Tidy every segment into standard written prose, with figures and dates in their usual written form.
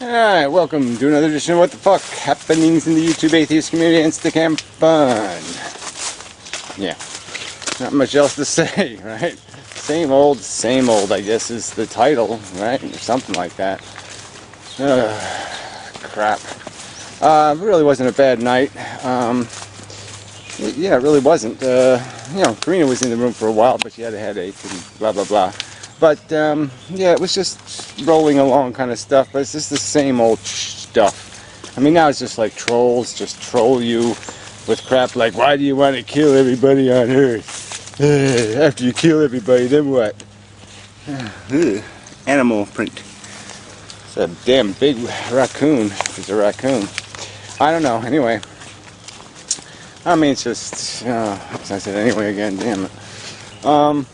Alright, welcome to another edition of What the Fuck Happenings in the YouTube Atheist Community and Stickam Fun. Yeah, not much else to say, right? Same old, I guess is the title, right? Or something like that. Crap. It really wasn't a bad night. Yeah, it really wasn't. You know, Karina was in the room for a while, but she had a headache and blah, blah, blah. But, yeah, it was just rolling along kind of stuff, but it's just the same old stuff. I mean, now it's just like trolls just troll you with crap like, why do you want to kill everybody on Earth? After you kill everybody, then what? Animal print. It's a damn big raccoon. It's a raccoon. I don't know, anyway. I mean, it's just, I said anyway again, damn it.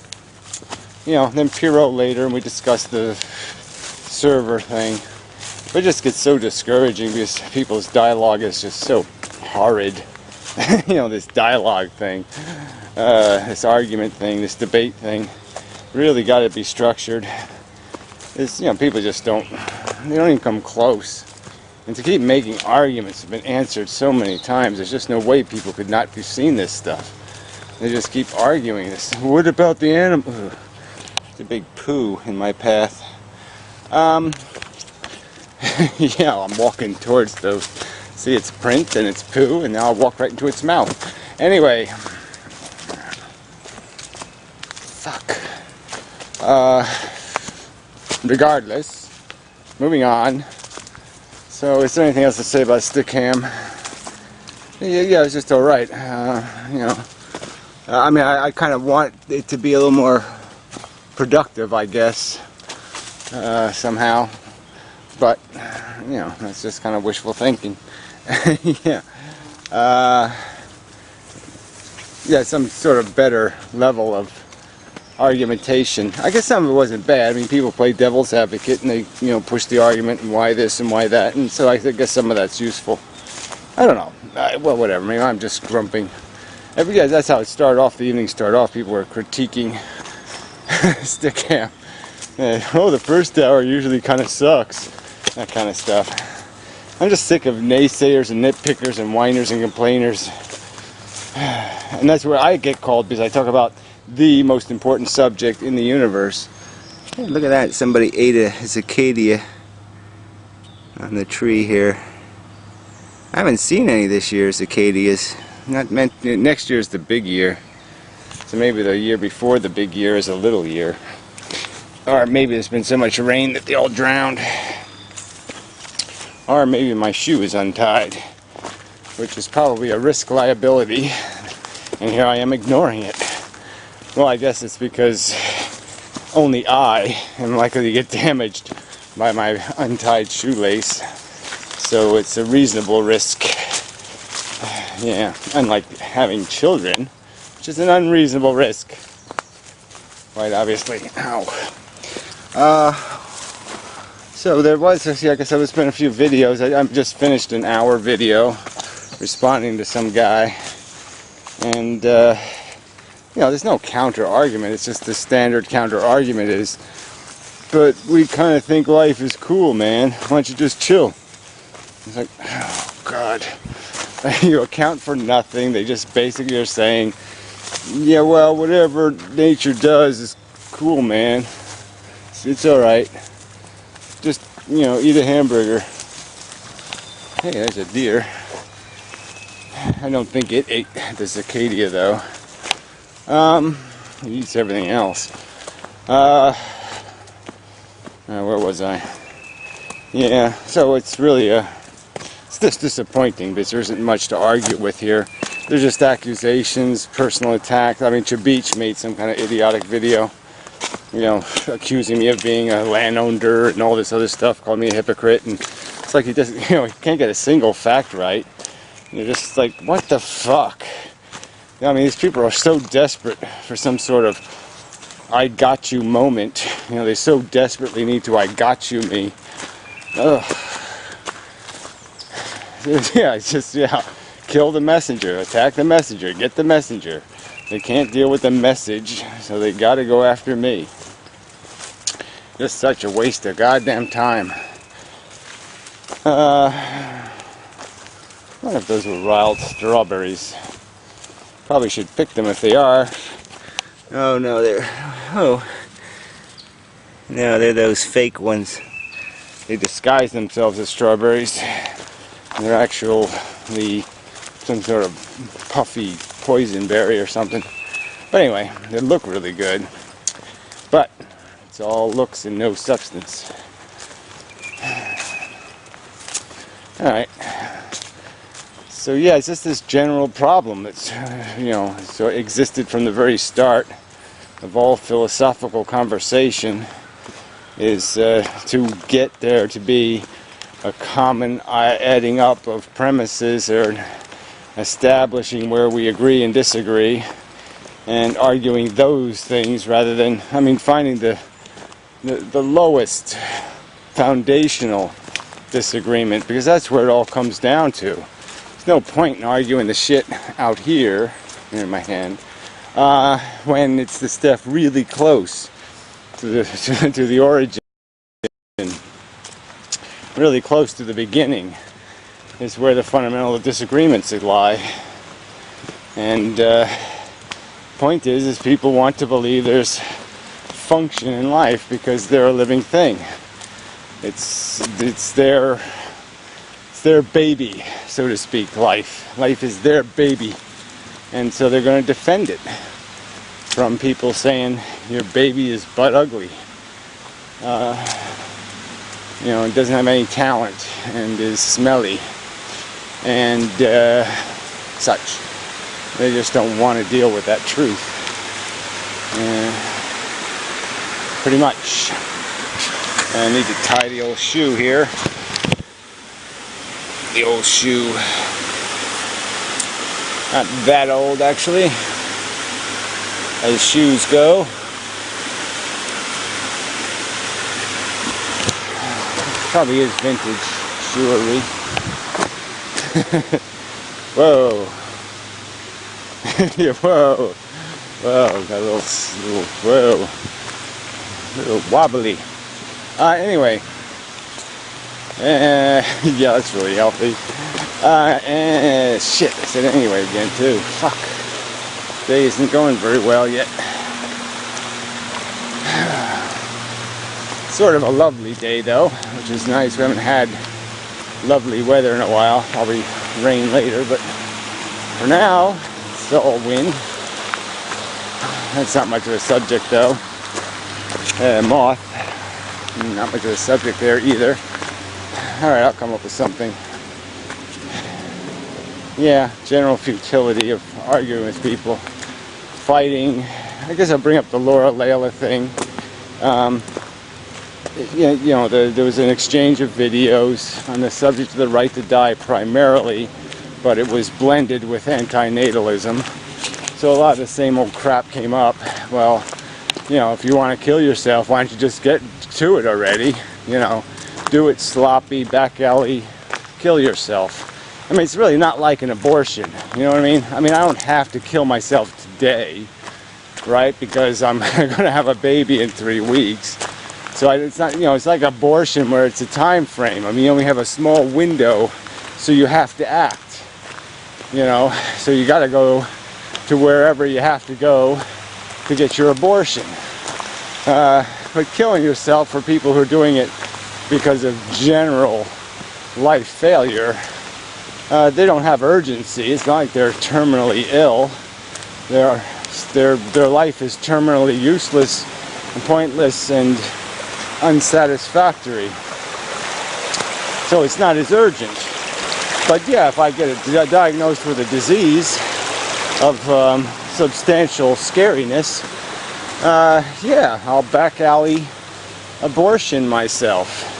You know, then Piro later, and we discussed the server thing. But it just gets so discouraging because people's dialogue is just so horrid. You know, this dialogue thing, this argument thing, this debate thing, really got to be structured. It's, you know, people just they don't even come close. And to keep making arguments have been answered so many times, there's just no way people could not have seen this stuff. They just keep arguing this. What about the animal? There's a big poo in my path. Yeah, I'm walking towards those. See, it's print and it's poo, and now I'll walk right into its mouth. Anyway. Fuck. Regardless, moving on. So, is there anything else to say about Stickam? Yeah, it's just alright. You know, I mean, I kind of want it to be a little more productive, I guess, somehow. But, you know, that's just kind of wishful thinking. Yeah. Yeah, some sort of better level of argumentation. I guess some of it wasn't bad. I mean, people play devil's advocate and they, you know, push the argument and why this and why that, and so I guess some of that's useful. I don't know. Well, whatever. Maybe I'm just grumping. Yeah, that's how it started off. The evening started off. People were critiquing Stickam. Oh, the first hour usually kind of sucks. That kind of stuff. I'm just sick of naysayers and nitpickers and whiners and complainers. And that's where I get called because I talk about the most important subject in the universe. Hey, look at that. Somebody ate a cicada on the tree here. I haven't seen any this year, cicadas. Not meant. Next year is the big year. So maybe the year before the big year is a little year. Or maybe there's been so much rain that they all drowned. Or maybe my shoe is untied, which is probably a risk liability. And here I am ignoring it. Well, I guess it's because only I am likely to get damaged by my untied shoelace. So it's a reasonable risk. Yeah, unlike having children, which is an unreasonable risk. Quite obviously. Ow. So there was, yeah, I guess I was spending a few videos. I just finished an hour video responding to some guy. And, you know, there's no counter argument. It's just the standard counter argument is, but we kind of think life is cool, man. Why don't you just chill? It's like, oh, God. You account for nothing. They just basically are saying, yeah, well, whatever nature does is cool, man. It's alright. Just, you know, eat a hamburger. Hey, there's a deer. I don't think it ate the cicada, though. It eats everything else. Where was I? Yeah, so it's really it's just disappointing because there isn't much to argue with here. They're just accusations, personal attacks. I mean, Chabich made some kind of idiotic video, you know, accusing me of being a landowner and all this other stuff, called me a hypocrite, and it's like he doesn't, you know, he can't get a single fact right. And you're just like, what the fuck? I mean, these people are so desperate for some sort of I got you moment. You know, they so desperately need to I got you me. Ugh. Yeah, it's just, yeah, kill the messenger, attack the messenger, get the messenger. They can't deal with the message, so they gotta go after me. Just such a waste of goddamn time. I wonder if those were wild strawberries. Probably should pick them if they are. Oh no, no, they're those fake ones. They disguise themselves as strawberries. They're actually some sort of puffy poison berry or something. But anyway, they look really good. But it's all looks and no substance. Alright. So yeah, it's just this general problem that's, so existed from the very start of all philosophical conversation, is to get there to be a common adding up of premises, or establishing where we agree and disagree, and arguing those things rather than, finding the lowest foundational disagreement, because that's where it all comes down to. There's no point in arguing the shit out here in my hand when it's the stuff really close to the origin, really close to the beginning, is where the fundamental disagreements lie. And point is people want to believe there's function in life because they're a living thing. It's their baby, so to speak. Life is their baby, and so they're going to defend it from people saying your baby is butt ugly, and doesn't have any talent and is smelly and such. They just don't want to deal with that truth. Pretty much. I need to tie the old shoe here. The old shoe. Not that old, actually, as shoes go. Probably is vintage shoeery. Whoa. Yeah, whoa. Whoa, got a little wobbly. Anyway. Yeah, that's really healthy. Shit, I said anyway again too. Fuck. Day isn't going very well yet. Sort of a lovely day though, which is nice. We haven't had lovely weather in a while. Probably rain later, but for now, it's all wind. That's not much of a subject though. Moth. Not much of a subject there either. Alright, I'll come up with something. Yeah, general futility of arguing with people. Fighting. I guess I'll bring up the Laura Layla thing. There was an exchange of videos on the subject of the right to die primarily, but it was blended with antinatalism. So a lot of the same old crap came up. Well, if you want to kill yourself, why don't you just get to it already? Do it sloppy, back alley, kill yourself. It's really not like an abortion, you know what I mean? I don't have to kill myself today, right? Because I'm going to have a baby in 3 weeks. So it's not, it's like abortion where it's a time frame. You only have a small window, so you have to act, So you got to go to wherever you have to go to get your abortion. But killing yourself, for people who are doing it because of general life failure, they don't have urgency. It's not like they're terminally ill. Their life is terminally useless and pointless and unsatisfactory. So it's not as urgent. But yeah, if I get diagnosed with a disease of substantial scariness, yeah, I'll back alley abortion myself.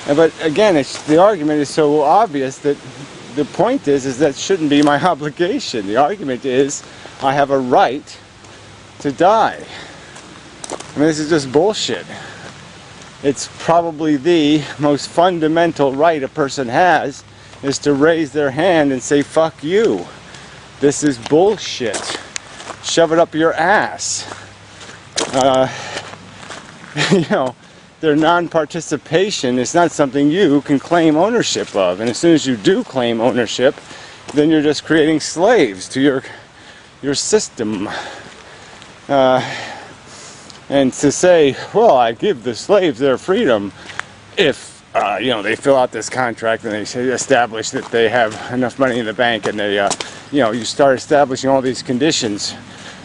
But again, the argument is so obvious that the point is that shouldn't be my obligation. The argument is I have a right to die. This is just bullshit. It's probably the most fundamental right a person has, is to raise their hand and say, fuck you. This is bullshit. Shove it up your ass. their non-participation is not something you can claim ownership of. And as soon as you do claim ownership, then you're just creating slaves to your system. And to say, well, I give the slaves their freedom if you know, they fill out this contract and they establish that they have enough money in the bank, and they you know, you start establishing all these conditions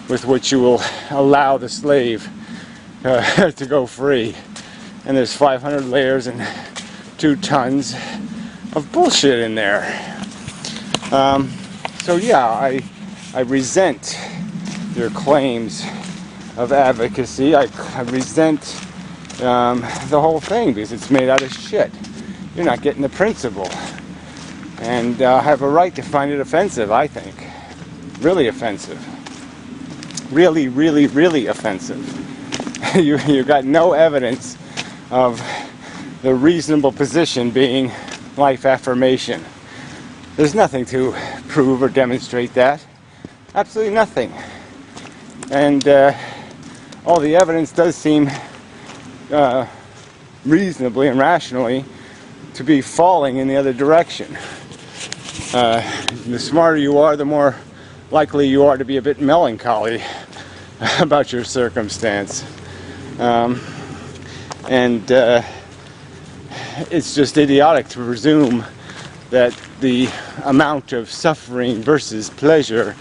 with which you will allow the slave to go free. And there's 500 layers and 2 tons of bullshit in there. So yeah, I resent your claims of advocacy. I resent the whole thing because it's made out of shit. You're not getting the principle. And I have a right to find it offensive, I think. Really offensive. Really, really, really offensive. You got no evidence of the reasonable position being life affirmation. There's nothing to prove or demonstrate that. Absolutely nothing. And all the evidence does seem reasonably and rationally to be falling in the other direction. The smarter you are, the more likely you are to be a bit melancholy about your circumstance. And it's just idiotic to presume that the amount of suffering versus pleasure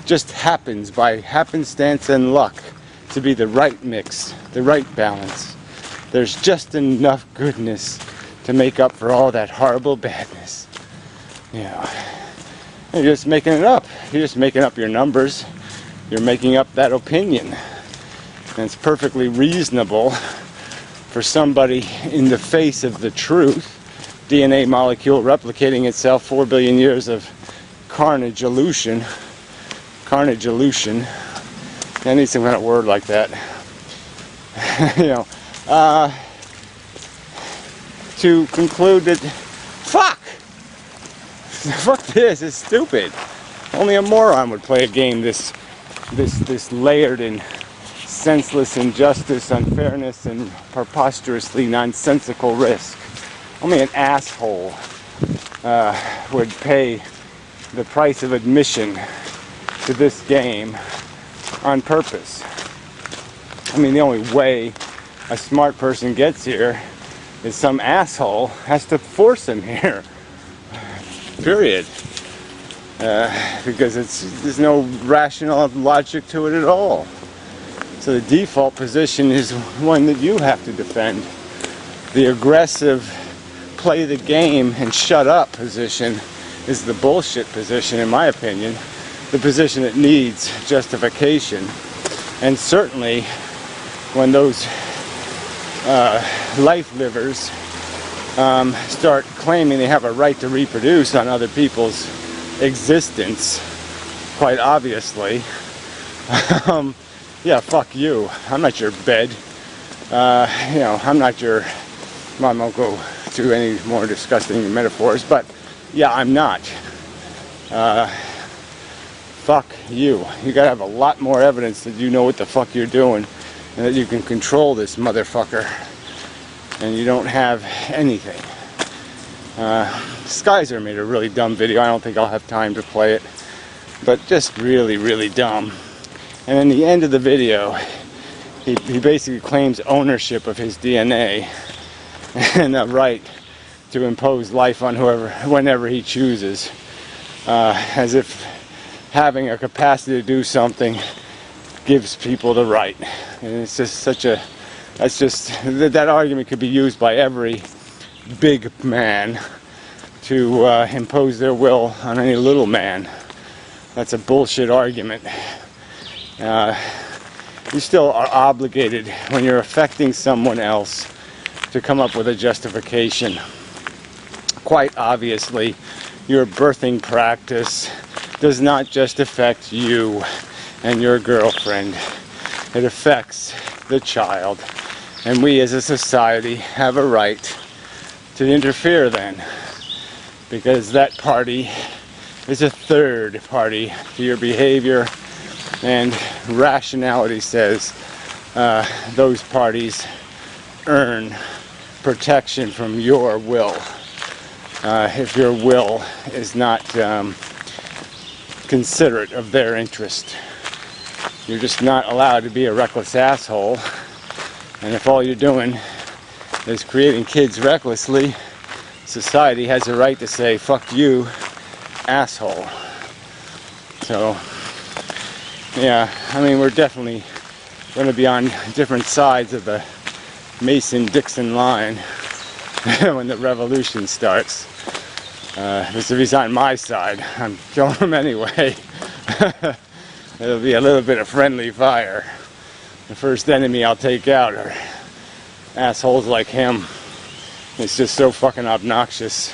just happens by happenstance and luck to be the right mix, the right balance. There's just enough goodness to make up for all that horrible badness. You know, you're just making it up. You're just making up your numbers. You're making up that opinion. And it's perfectly reasonable for somebody in the face of the truth, DNA molecule replicating itself, 4 billion years of carnage elution. I need some kind of word like that. You know, to conclude that, fuck this, it's stupid. Only a moron would play a game this layered in senseless injustice, unfairness, and preposterously nonsensical risk. Only an asshole would pay the price of admission to this game on purpose. I mean, the only way a smart person gets here is some asshole has to force him here. Period. Because there's no rational logic to it at all. So the default position is one that you have to defend. The aggressive, play the game and shut up position is the bullshit position, in my opinion. The position that needs justification. And certainly when those life livers start claiming they have a right to reproduce on other people's existence, quite obviously, yeah, fuck you. I'm not your bed. You know, I'm not your... Well, I won't go to any more disgusting metaphors, but yeah, I'm not. Fuck you. You gotta have a lot more evidence that you know what the fuck you're doing and that you can control this motherfucker. And you don't have anything. Skyzer made a really dumb video. I don't think I'll have time to play it. But just really, really dumb. And in the end of the video, he basically claims ownership of his DNA and the right to impose life on whenever he chooses. As if having a capacity to do something gives people the right. And it's just such a... That's just... That argument could be used by every big man to impose their will on any little man. That's a bullshit argument. You still are obligated when you're affecting someone else to come up with a justification. Quite obviously, your birthing practice does not just affect you and your girlfriend. It affects the child. And we as a society have a right to interfere then. Because that party is a third party to your behavior, and rationality says those parties earn protection from your will. If your will is not considerate of their interest. You're just not allowed to be a reckless asshole. And if all you're doing is creating kids recklessly, society has a right to say, fuck you, asshole. So, yeah, I mean, we're definitely going to be on different sides of the Mason-Dixon line when the revolution starts. If he's on my side, I'm killing him anyway. It'll be a little bit of friendly fire. The first enemy I'll take out are assholes like him. It's just so fucking obnoxious.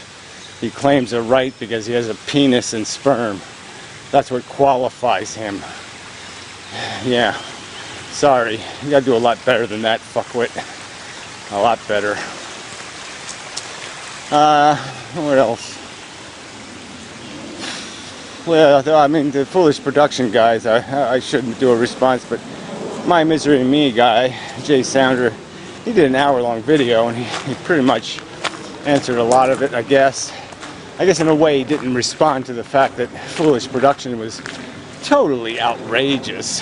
He claims a right because he has a penis and sperm. That's what qualifies him. Yeah. Sorry. You gotta do a lot better than that, fuckwit. A lot better. What else? Well, I mean, the foolish production guys, I shouldn't do a response, but My Misery and Me guy, Jay Sounder, he did an hour-long video, and he pretty much answered a lot of it, I guess. I guess in a way he didn't respond to the fact that foolish production was totally outrageous.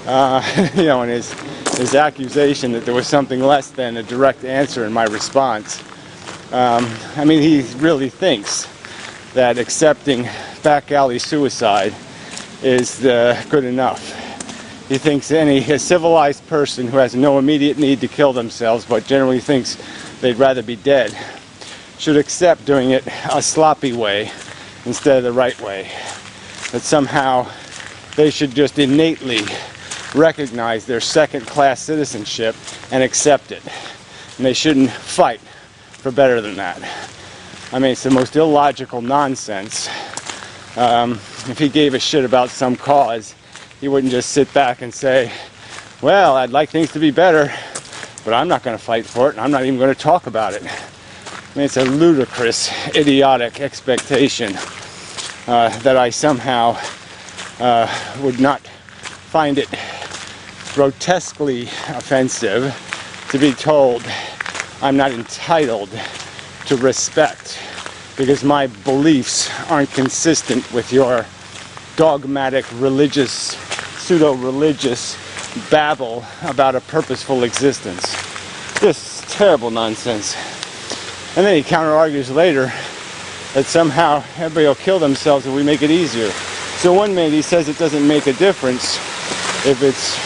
You know, and his accusation that there was something less than a direct answer in my response. I mean, he really thinks that accepting back alley suicide is good enough. He thinks a civilized person who has no immediate need to kill themselves, but generally thinks they'd rather be dead, should accept doing it a sloppy way instead of the right way. That somehow they should just innately recognize their second-class citizenship and accept it. And they shouldn't fight for better than that. I mean, it's the most illogical nonsense. If he gave a shit about some cause, he wouldn't just sit back and say, well, I'd like things to be better, but I'm not going to fight for it, and I'm not even going to talk about it. I mean, it's a ludicrous, idiotic expectation that I somehow would not find it grotesquely offensive to be told I'm not entitled to respect because my beliefs aren't consistent with your dogmatic religious, pseudo-religious babble about a purposeful existence. Just terrible nonsense. And then he counter-argues later that somehow everybody will kill themselves if we make it easier. So one minute he says it doesn't make a difference if it's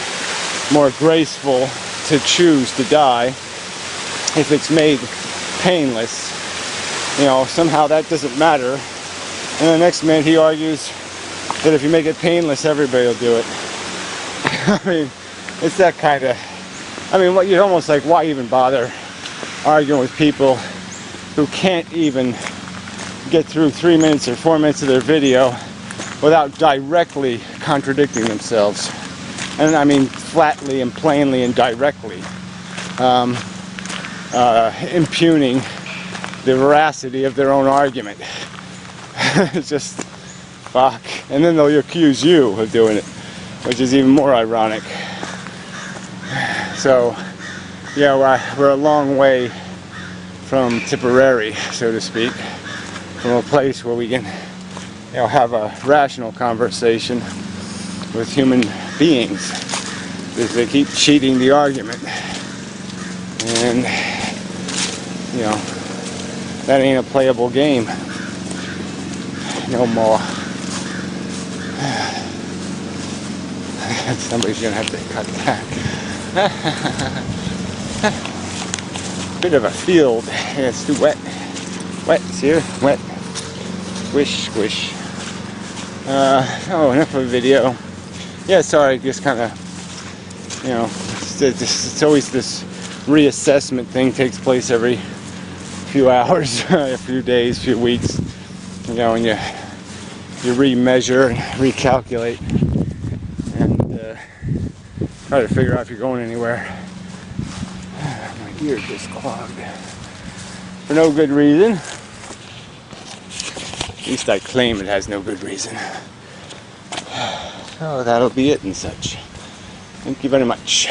more graceful to choose to die, if it's made painless. You know, somehow that doesn't matter. And the next minute he argues that if you make it painless, everybody will do it. I mean, it's that kind of... I mean, you're almost like, why even bother arguing with people who can't even get through 3 minutes or 4 minutes of their video without directly contradicting themselves. And I mean flatly and plainly and directly impugning the veracity of their own argument. It's just fuck. And then they'll accuse you of doing it, which is even more ironic. So yeah, we're a long way from Tipperary, so to speak, from a place where we can, you know, have a rational conversation with human beings, because they keep cheating the argument. And you know, that ain't a playable game no more. Somebody's gonna have to cut that. Bit of a field. Yeah, it's too wet. Wet, see here? Wet. Squish, squish. Oh, enough of a video. Yeah, sorry, just kind of, you know, it's always this reassessment thing takes place every few hours, a few days, few weeks, you know, and you remeasure and recalculate and try to figure out if you're going anywhere. My ear just clogged for no good reason. At least I claim it has no good reason. So that'll be it and such. Thank you very much.